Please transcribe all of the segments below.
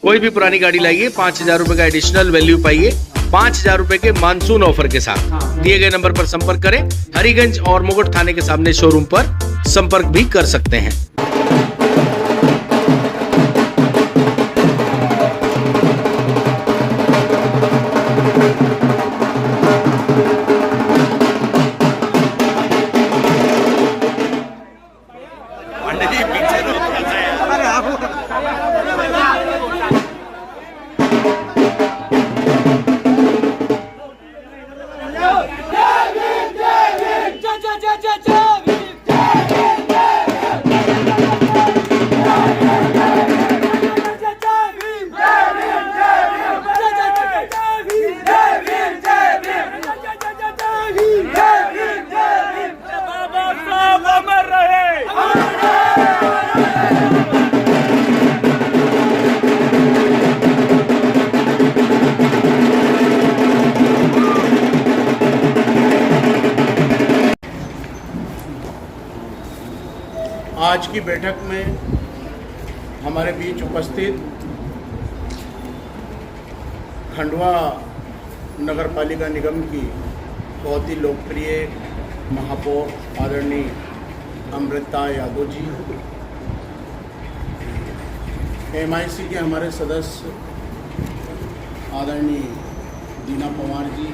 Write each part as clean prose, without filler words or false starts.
कोई भी पुरानी गाड़ी लाइए, 5,000 रुपए का एडिशनल वैल्यू पाइए 5,000 रुपए के मानसून ऑफर के साथ। दिए गए नंबर पर संपर्क करें। हरिगंज और मुगट थाने के सामने शोरूम पर संपर्क भी कर सकते हैं। आज की बैठक में हमारे बीच उपस्थित खंडवा नगर पालिका निगम की बहुत ही लोकप्रिय महापौर आदरणीय अमृता यादव जी, MIC के हमारे सदस्य आदरणीय दीना पवार जी,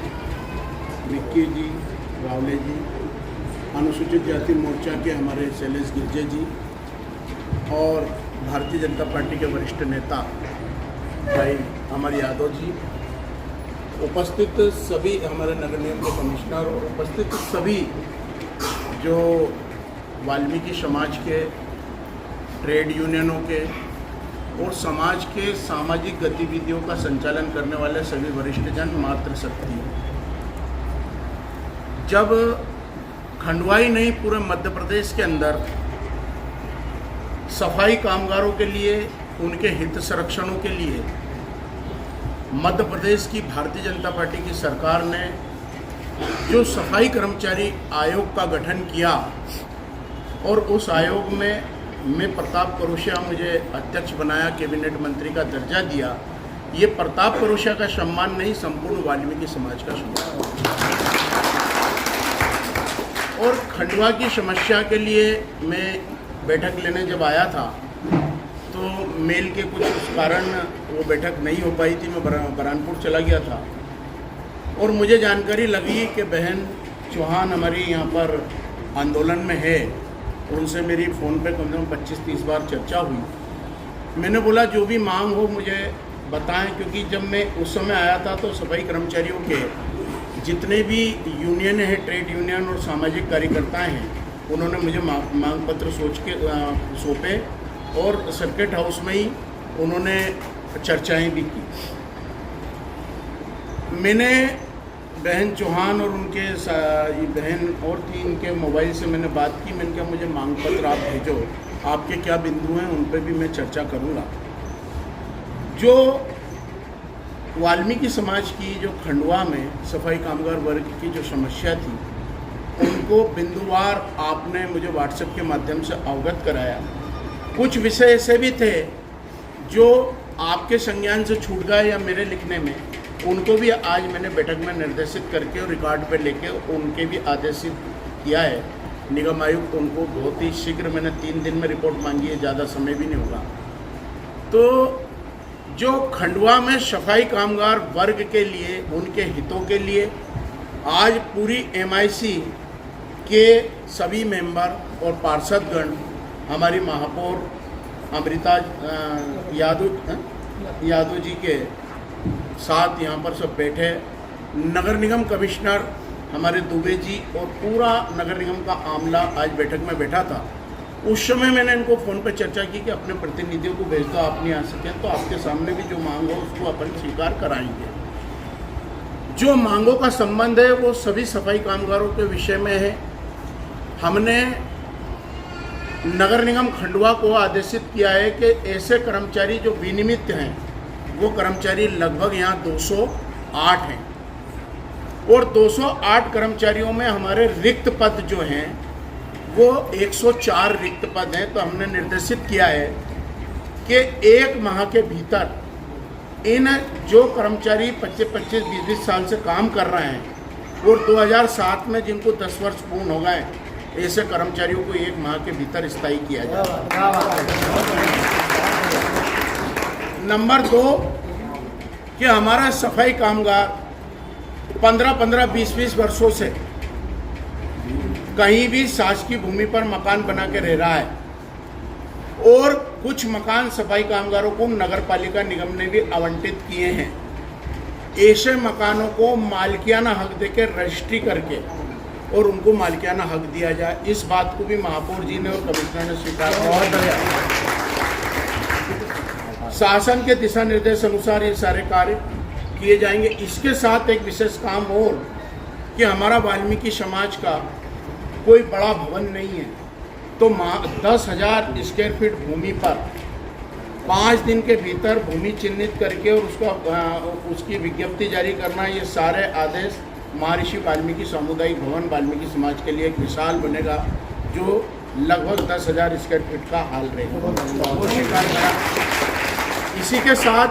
विक्की जी, रावले जी, अनुसूचित जाति मोर्चा के हमारे शैलेश गिरजे जी और भारतीय जनता पार्टी के वरिष्ठ नेता भाई अमर यादव जी, उपस्थित सभी हमारे नगर निगम के कमिश्नर और उपस्थित सभी जो वाल्मीकि समाज के, ट्रेड यूनियनों के और समाज के सामाजिक गतिविधियों का संचालन करने वाले सभी वरिष्ठजन, मातृशक्ति। जब खंडवा ही नहीं पूरे मध्य प्रदेश के अंदर सफाई कामगारों के लिए, उनके हित संरक्षणों के लिए मध्य प्रदेश की भारतीय जनता पार्टी की सरकार ने जो सफाई कर्मचारी आयोग का गठन किया और उस आयोग में मैं प्रताप करोशिया मुझे अध्यक्ष बनाया, कैबिनेट मंत्री का दर्जा दिया, ये प्रताप करोशिया का सम्मान नहीं, संपूर्ण वाल्मीकि समाज का सम्मान। और खंडवा की समस्या के लिए मैं बैठक लेने जब आया था तो मेल के कुछ कारण वो बैठक नहीं हो पाई थी। मैं बरहानपुर चला गया था और मुझे जानकारी लगी कि बहन चौहान हमारी यहाँ पर आंदोलन में है। उनसे मेरी फ़ोन पे कम से कम 25-30 बार चर्चा हुई। मैंने बोला जो भी मांग हो मुझे बताएं, क्योंकि जब मैं उस समय आया था तो सफाई कर्मचारियों के जितने भी यूनियन हैं, ट्रेड यूनियन और सामाजिक कार्यकर्ता हैं, उन्होंने मुझे मांग पत्र सौंपे और सर्किट हाउस में ही उन्होंने चर्चाएं भी की। मैंने बहन चौहान और उनके बहन और थी, इनके मोबाइल से मैंने बात की। मैंने कहा मुझे मांग पत्र आप भेजो, आपके क्या बिंदु हैं उन पर भी मैं चर्चा करूँगा। जो वाल्मीकि समाज की जो खंडवा में सफाई कामगार वर्ग की जो समस्या थी, उनको बिंदुवार आपने मुझे व्हाट्सएप के माध्यम से अवगत कराया। कुछ विषय ऐसे भी थे जो आपके संज्ञान से छूट गए या मेरे लिखने में, उनको भी आज मैंने बैठक में निर्देशित करके और रिकॉर्ड पे लेके उनके भी आदेशित किया है। निगम आयुक्त उनको बहुत ही शीघ्र, मैंने 3 दिन में रिपोर्ट मांगी है, ज़्यादा समय भी नहीं होगा। तो जो खंडवा में सफाई कामगार वर्ग के लिए, उनके हितों के लिए आज पूरी MIC के सभी मेंबर और पार्षदगण हमारी महापौर अमृता यादव जी के साथ यहाँ पर सब बैठे। नगर निगम कमिश्नर हमारे दुबे जी और पूरा नगर निगम का आमला आज बैठक में बैठा था। उस समय मैंने इनको फ़ोन पर चर्चा की कि अपने प्रतिनिधियों को भेज दो, आप नहीं आ सकें तो आपके सामने भी जो मांग हो उसको अपन स्वीकार कराएंगे। जो मांगों का संबंध है वो सभी सफाई कामगारों के विषय में है। हमने नगर निगम खंडवा को आदेशित किया है कि ऐसे कर्मचारी जो विनियमित हैं, वो कर्मचारी लगभग यहाँ 208 हैं और 208 कर्मचारियों में हमारे रिक्त पद जो हैं वो 104 रिक्त पद हैं। तो हमने निर्देशित किया है कि 1 माह के भीतर इन जो कर्मचारी 25-20 साल से काम कर रहे हैं और 2007 में जिनको 10 वर्ष पूर्ण हो गए, ऐसे कर्मचारियों को 1 माह के भीतर स्थायी किया जाए। नंबर 2 कि हमारा सफाई कामगार 15-15, 20-20 वर्षों से कहीं भी शासकीय भूमि पर मकान बना के रह रहा है और कुछ मकान सफाई कामगारों को नगर पालिका निगम ने भी आवंटित किए हैं। ऐसे मकानों को मालिकियाना हक देकर रजिस्ट्री करके और उनको मालिकियाना हक दिया जाए। इस बात को भी महापौर जी ने और कमिश्नर ने स्वीकार किया। शासन के दिशा निर्देश अनुसार ये सारे कार्य किए जाएंगे। इसके साथ एक विशेष काम और कि हमारा वाल्मीकि समाज का कोई बड़ा भवन नहीं है, तो 10,000 स्क्वायर फीट भूमि पर 5 दिन के भीतर भूमि चिन्हित करके और उसकी विज्ञप्ति जारी करना, ये सारे आदेश महर्षि वाल्मीकि सामुदायिक भवन वाल्मीकि समाज के लिए एक मिसाल बनेगा, जो लगभग 10,000 स्क्वायर फीट का हाल रहेगा, वो स्वीकार करा। इसी के साथ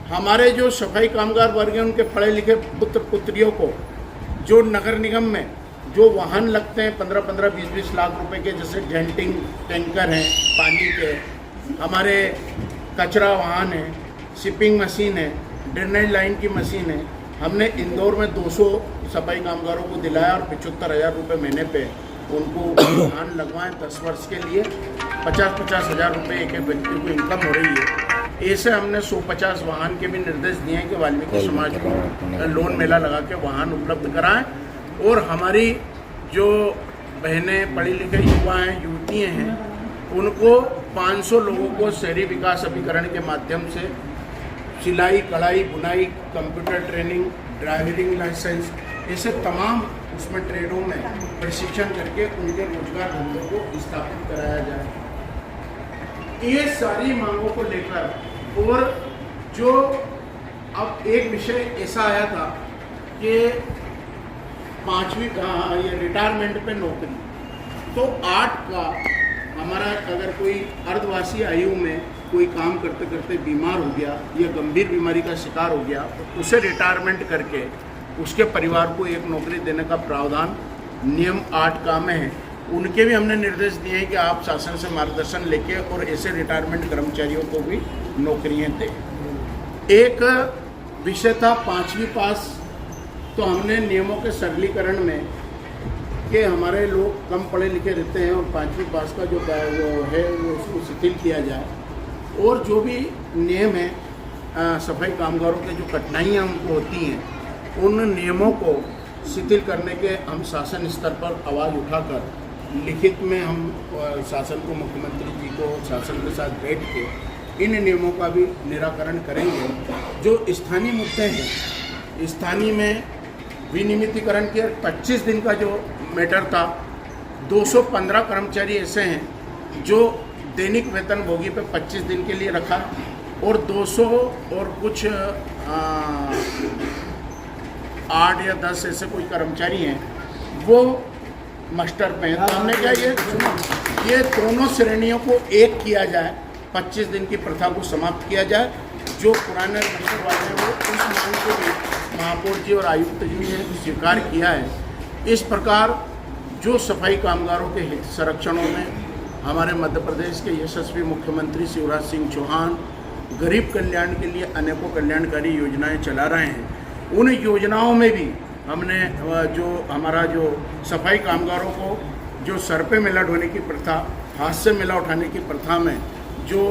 हमारे जो सफाई कामगार वर्ग हैं, उनके पढ़े लिखे पुत्र पुत्रियों को जो नगर निगम में जो वाहन लगते हैं 15-15, 20-20 लाख रुपए के, जैसे डेंटिंग टैंकर हैं पानी के, हमारे कचरा वाहन है, शिपिंग मशीन है, ड्रेनेज लाइन की मशीन है, हमने इंदौर में 200 सफाई कामगारों को दिलाया और 75,000 रुपये महीने पे उनको वाहन लगवाएं 10 वर्ष के लिए। 50-50 हज़ार रुपये एक व्यक्ति को इनकम हो रही है। ऐसे हमने 150 वाहन के भी निर्देश दिए हैं कि वाल्मीकि समाज को लोन मेला लगा के वाहन उपलब्ध कराएं। और हमारी जो बहनें पढ़ी लिखे युवा हैं, युवतियाँ हैं, उनको 500 लोगों को शहरी विकास अभिकरण के माध्यम से सिलाई, कढ़ाई, बुनाई, कंप्यूटर ट्रेनिंग, ड्राइविंग लाइसेंस, ऐसे तमाम उसमें ट्रेडों में प्रशिक्षण करके उनके रोजगार धंधों को स्थापित कराया जाए। ये सारी मांगों को लेकर और जो अब एक विषय ऐसा आया था कि 5वीं का ये रिटायरमेंट पे नौकरी, तो 8 का हमारा अगर कोई अर्धवासी आयु में कोई काम करते करते बीमार हो गया या गंभीर बीमारी का शिकार हो गया, तो उसे रिटायरमेंट करके उसके परिवार को एक नौकरी देने का प्रावधान नियम 8 का में है। उनके भी हमने निर्देश दिए हैं कि आप शासन से मार्गदर्शन लेके और ऐसे रिटायरमेंट कर्मचारियों को भी नौकरियां दें। एक विषय था 5वीं पास, तो हमने नियमों के सरलीकरण में कि हमारे लोग कम पढ़े लिखे रहते हैं और 5वीं पास का जो वो है वो उसको शिथिल किया जाए, और जो भी नियम है सफाई कामगारों के जो कठिनाइयाँ उनको होती हैं, उन नियमों को शिथिल करने के हम शासन स्तर पर आवाज़ उठाकर लिखित में हम शासन को, मुख्यमंत्री जी को शासन के साथ बैठ के इन नियमों का भी निराकरण करेंगे। जो स्थानीय मुद्दे हैं, स्थानीय में विनियमितीकरण के 25 दिन का जो मैटर था, 215 कर्मचारी ऐसे हैं जो दैनिक वेतन भोगी पे 25 दिन के लिए रखा, और 200 और कुछ 8 या 10 ऐसे कोई कर्मचारी हैं वो मास्टर पे हैं। तो हमने क्या ये दोनों श्रेणियों को एक किया जाए, 25 दिन की प्रथा को समाप्त किया जाए। जो पुराने मास्टर वाले हैं वो उस मांग को भी महापौर जी और आयुक्त जी ने स्वीकार किया है। इस प्रकार जो सफाई कामगारों के हित संरक्षणों में हमारे मध्य प्रदेश के यशस्वी मुख्यमंत्री शिवराज सिंह चौहान गरीब कल्याण के लिए अनेकों कल्याणकारी योजनाएं चला रहे हैं, उन योजनाओं में भी हमने जो हमारा जो सफाई कामगारों को जो सर पे मिला ढोने की प्रथा, हाथ से मिला उठाने की प्रथा में जो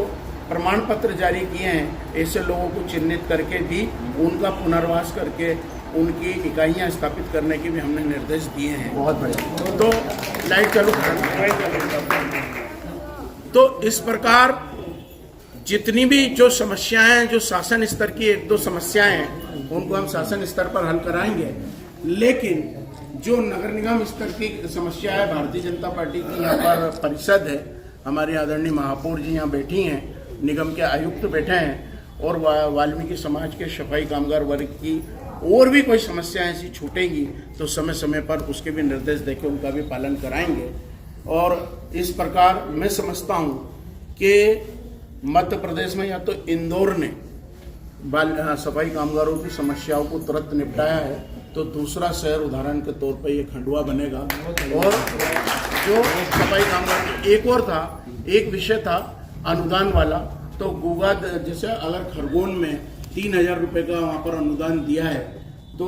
प्रमाण पत्र जारी किए हैं, ऐसे लोगों को चिन्हित करके भी उनका पुनर्वास करके उनकी इकाइयाँ स्थापित करने के भी हमने निर्देश दिए हैं। बहुत बढ़िया। तो लाइट चालू तो इस प्रकार जितनी भी जो समस्याएं हैं, जो शासन स्तर की 1-2 समस्याएं हैं, उनको हम शासन स्तर पर हल कराएंगे। लेकिन जो नगर निगम स्तर की समस्या है, भारतीय जनता पार्टी की यहाँ पर परिषद है, हमारे आदरणीय महापौर जी यहाँ बैठी हैं, निगम के आयुक्त बैठे हैं, और वाल्मीकि समाज के सफाई कामगार वर्ग की और भी कोई समस्याएं ऐसी छूटेंगी तो समय समय पर उसके भी निर्देश देके उनका भी पालन कराएंगे। और इस प्रकार मैं समझता हूँ कि मध्य प्रदेश में या तो इंदौर ने सफाई कामगारों की समस्याओं को तुरंत निपटाया है, तो दूसरा शहर उदाहरण के तौर पर ये खंडवा बनेगा। और जो सफाई कामगार एक और था, एक विषय था अनुदान वाला, तो गुगा जैसे अगर खरगोन में 3,000 रुपये का वहाँ पर अनुदान दिया है, तो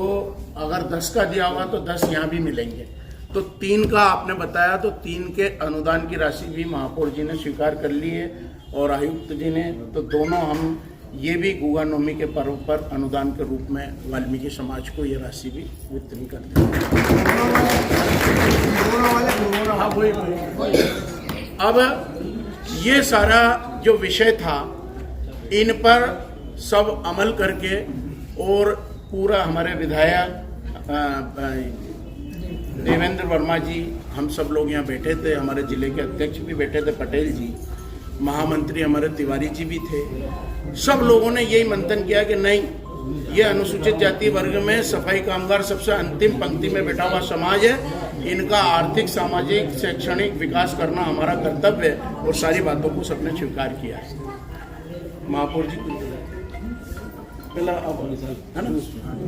अगर 10 का दिया होगा तो 10 यहाँ भी मिलेंगे। तो 3 का आपने बताया, तो 3 के अनुदान की राशि भी महापौर जी ने स्वीकार कर ली है और आयुक्त जी ने। तो दोनों हम ये भी गुगा नवमी के पर्व पर अनुदान के रूप में वाल्मीकि समाज को ये राशि भी वितरण करते हैं। अब ये सारा जो विषय था, इन पर सब अमल करके और पूरा हमारे विधायक देवेंद्र वर्मा जी, हम सब लोग यहाँ बैठे थे, हमारे जिले के अध्यक्ष भी बैठे थे पटेल जी, महामंत्री हमारे तिवारी जी भी थे। सब लोगों ने यही मंथन किया कि नहीं, ये अनुसूचित जाति वर्ग में सफाई कामगार सबसे अंतिम पंक्ति में बैठा हुआ समाज है, इनका आर्थिक, सामाजिक, शैक्षणिक विकास करना हमारा कर्तव्य है। और सारी बातों को सबने स्वीकार किया है। महापौर जी पहला है ना,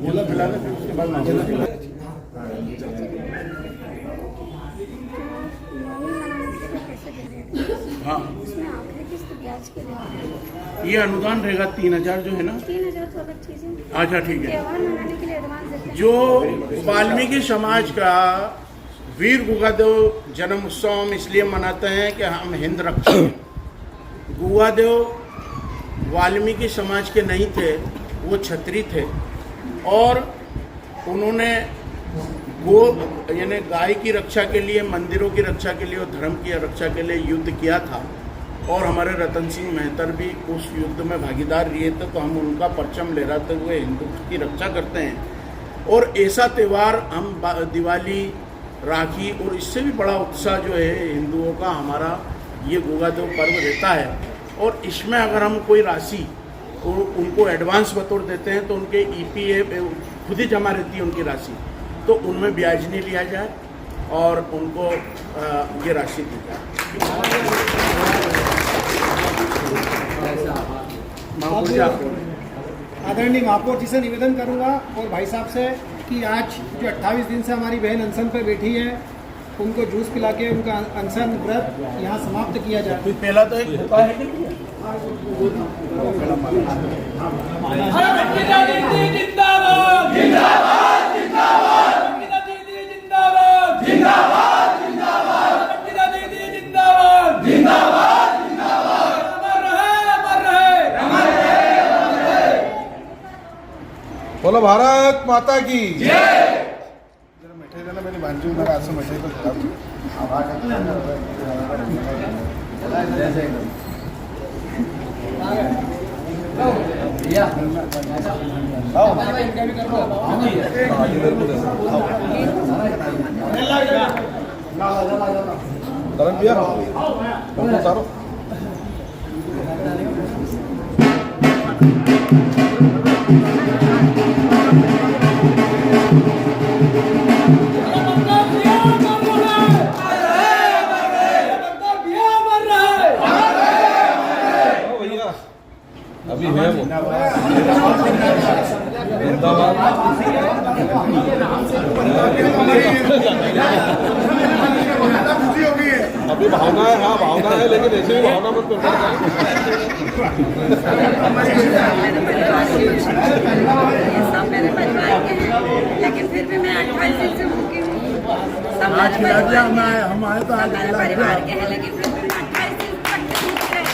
बोला फिलहाल, फिर उसके बाद महापौर जी। हाँ, ये अनुदान रहेगा 3,000 जो है ना, 3,000 तो अलग चीज़ है। अच्छा ठीक है। त्योहार मनाने के लिए एडवांस देते हैं। जो वाल्मीकि समाज का वीर गुगादेव जन्म उत्सव हम इसलिए मनाते हैं कि हम हिंद रक्षक हैं। गुगादेव वाल्मीकि समाज के नहीं थे, वो क्षत्रिय थे और उन्होंने गो यानी गाय की रक्षा के लिए, मंदिरों की रक्षा के लिए और धर्म की रक्षा के लिए युद्ध किया था। और हमारे रतन सिंह मेहतर भी उस युद्ध में भागीदार रहे थे, तो हम उनका परचम लहराते हुए हिंदुत्व की रक्षा करते हैं। और ऐसा त्यौहार हम दिवाली, राखी और इससे भी बड़ा उत्साह जो है हिंदुओं का, हमारा ये गुगादेव पर्व रहता है। और इसमें अगर हम कोई राशि उनको एडवांस बतौर देते हैं, तो उनके EPF खुद ही जमा रहती है उनकी राशि, तो उनमें ब्याज नहीं लिया जाए और उनको ये राशि दी जाए। आदरणीय महापौर जी से निवेदन करूंगा और भाई साहब से कि आज जो 28 दिन से हमारी बहन अनशन पे बैठी है, उनको जूस पिला के उनका अनशन व्रत यहाँ समाप्त किया जाए। पहला तो एक होता है कि बोलो भारत माता की जरा मिठाई देना, मेरी भांजी मेरा हाथ से मिठाई तो खराब तरन भैया उतारो। अभी है वो अभी भावना है, हाँ भावना है, लेकिन ऐसे भी भावना मत करना। मेरे परिवार के हैं, लेकिन फिर भी मैं 28 दिन से भूखी हूँ। सब आज खिला दिया, हम आए तो आज मेरे खिला परिवार के दिया। हैं, लेकिन फिर भी 28 दिन तक भूखे हैं।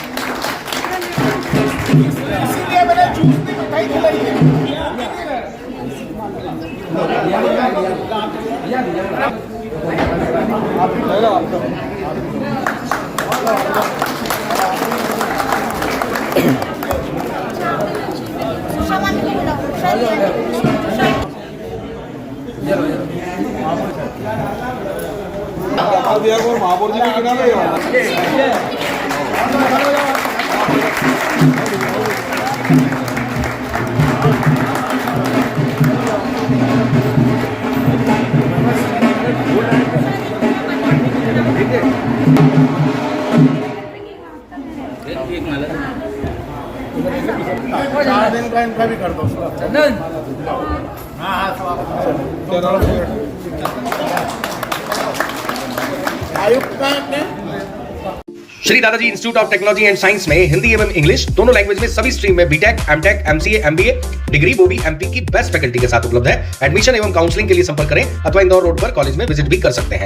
इसीलिए मैंने जूस की मिठाई खिलाई है। महापौर जी के किनारे एक दिन का इनका भी कर दो। आयुक्त का आपने श्री दादाजी institute of technology and science में हिंदी एवं इंग्लिश दोनों लैंग्वेज में सभी स्ट्रीम में BTech, MTech, MCA, MBA degree वो भी एमपी की बेस्ट फैकल्टी के साथ उपलब्ध है। एडमिशन एवं काउंसलिंग के लिए संपर्क करें अथवा इंदौर रोड पर कॉलेज में विजिट भी कर सकते हैं।